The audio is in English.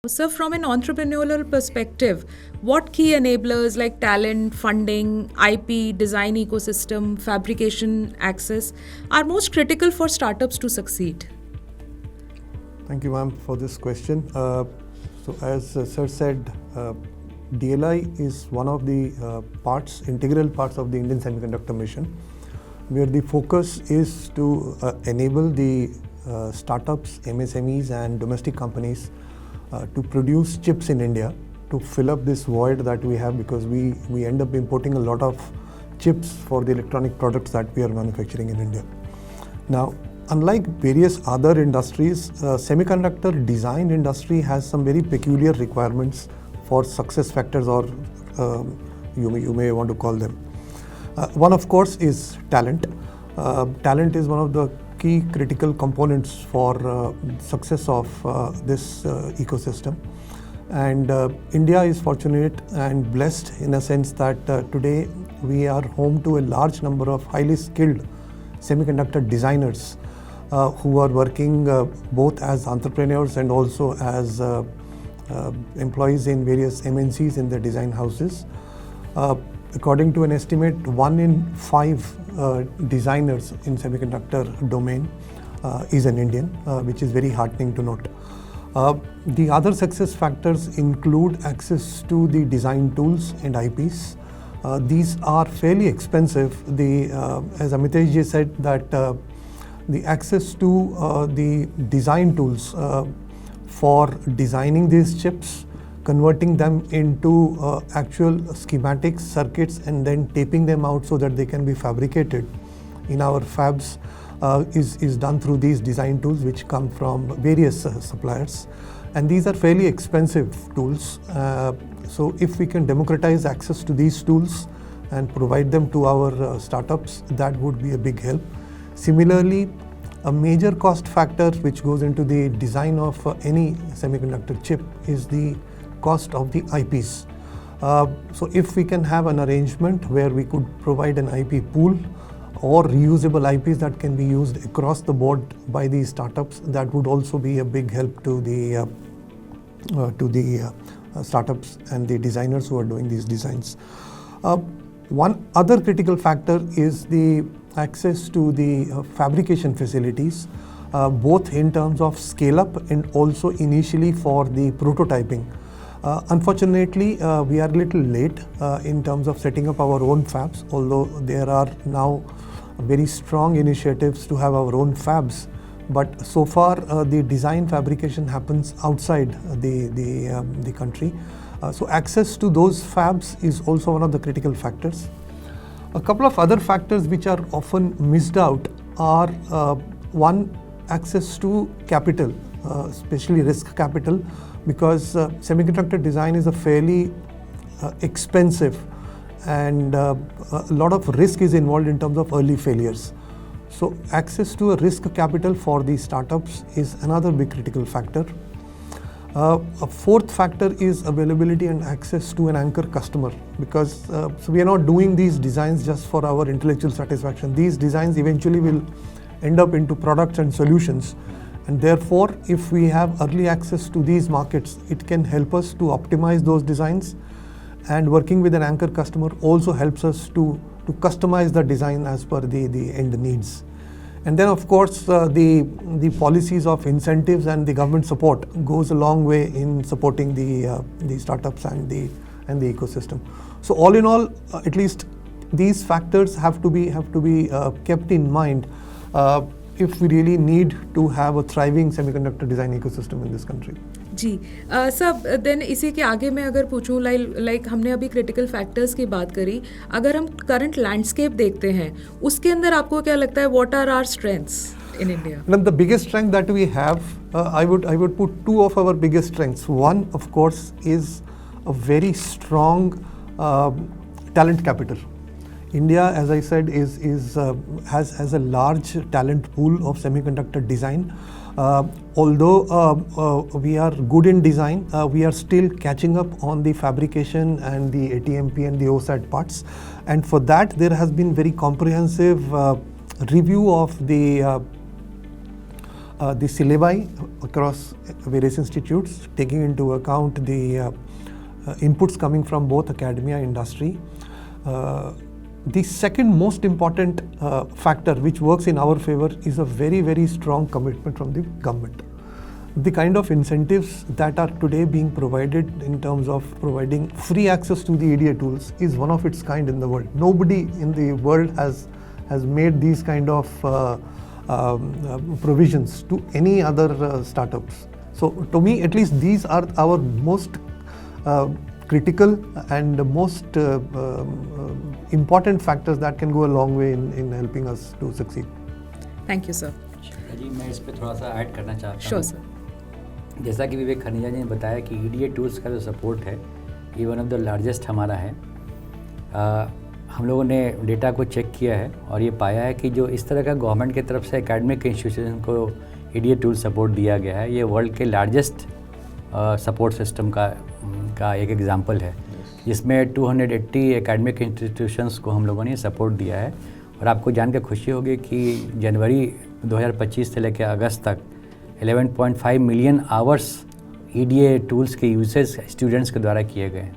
So, from an entrepreneurial perspective, what key enablers like talent, funding, IP, design ecosystem, fabrication access are most critical for startups to succeed? Thank you, ma'am, for this question. So, as Sir said, DLI is one of the integral parts of the Indian semiconductor mission, where the focus is to enable the startups, MSMEs, and domestic companies to produce chips in India to fill up this void that we have, because we end up importing a lot of chips for the electronic products that we are manufacturing in India. Now, unlike various other industries, semiconductor design industry has some very peculiar requirements for success factors, or you may want to call them. One, of course, is talent. Talent is one of the key critical components for success of this ecosystem. And India is fortunate and blessed in a sense that today we are home to a large number of highly skilled semiconductor designers who are working both as entrepreneurs and also as employees in various MNCs in the design houses. According to an estimate, 1 in 5 designers in semiconductor domain is an Indian, which is very heartening to note. The other success factors include access to the design tools and IPs. These are fairly expensive. As Amitesh ji said, that the access to the design tools for designing these chips, converting them into actual schematics, circuits, and then taping them out so that they can be fabricated in our fabs is done through these design tools, which come from various suppliers. And these are fairly expensive tools. So if we can democratize access to these tools and provide them to our startups, that would be a big help. Similarly, a major cost factor which goes into the design of any semiconductor chip is the cost of the IPs. So if we can have an arrangement where we could provide an IP pool or reusable IPs that can be used across the board by these startups, that would also be a big help to the startups and the designers who are doing these designs. One other critical factor is the access to the fabrication facilities, both in terms of scale up and also initially for the prototyping. Unfortunately, we are a little late in terms of setting up our own fabs, although there are now very strong initiatives to have our own fabs. But so far, the design fabrication happens outside the country. So access to those fabs is also one of the critical factors. A couple of other factors which are often missed out are one, access to capital, especially risk capital, because semiconductor design is a fairly expensive and a lot of risk is involved in terms of early failures. So access to a risk capital for these startups is another big critical factor. A fourth factor is availability and access to an anchor customer, because so we are not doing these designs just for our intellectual satisfaction. These designs eventually will end up into products and solutions. And therefore, if we have early access to these markets, it can help us to optimize those designs, and working with an anchor customer also helps us to customize the design as per the end needs. And then, of course, the policies of incentives and the government support goes a long way in supporting the startups and the ecosystem. So all in all, at least these factors have to be kept in mind if we really need to have a thriving semiconductor design ecosystem in this country. जी सब then इसी के आगे मैं अगर पूछूं, like हमने अभी critical factors की बात करी, अगर हम करंट लैंडस्केप देखते हैं उसके अंदर आपको क्या लगता है, what are our strengths in India? Now, the biggest strength that we have, I would put two of our biggest strengths. One, of course, is a very strong talent capital. India, as I said, has a large talent pool of semiconductor design. Although we are good in design, we are still catching up on the fabrication and the ATMP and the OSAT parts. And for that, there has been very comprehensive review of the the syllabi across various institutes, taking into account the inputs coming from both academia and industry. The second most important factor which works in our favor is a very, very strong commitment from the government. The kind of incentives that are today being provided in terms of providing free access to the EDA tools is one of its kind in the world. Nobody in the world has made these kind of provisions to any other startups. So to me, at least, these are our most critical and most important factors that can go a long way in helping us to succeed. Thank you, sir. जी मैं इस पे थोड़ा सा add करना चाहता हूँ. Sure, sir. जैसा कि विवेक खनिजा जी ने बताया कि ईडीए टूल्स का जो सपोर्ट है ये वन ऑफ द लार्जेस्ट हमारा है. हम लोगों ने डेटा को चेक किया है और ये पाया है कि जो इस तरह का गवर्नमेंट की तरफ से एकेडमिक इंस्टीट्यूशन को ईडीए टूल सपोर्ट दिया गया है, ये वर्ल्ड के लार्जेस्ट सपोर्ट सिस्टम का एक एग्जांपल है, जिसमें 280 एकेडमिक इंस्टीट्यूशंस को हम लोगों ने सपोर्ट दिया है. और आपको जानकर खुशी होगी कि जनवरी 2025 से लेकर अगस्त तक 11.5 मिलियन आवर्स ईडीए टूल्स के यूसेज स्टूडेंट्स के द्वारा किए गए हैं.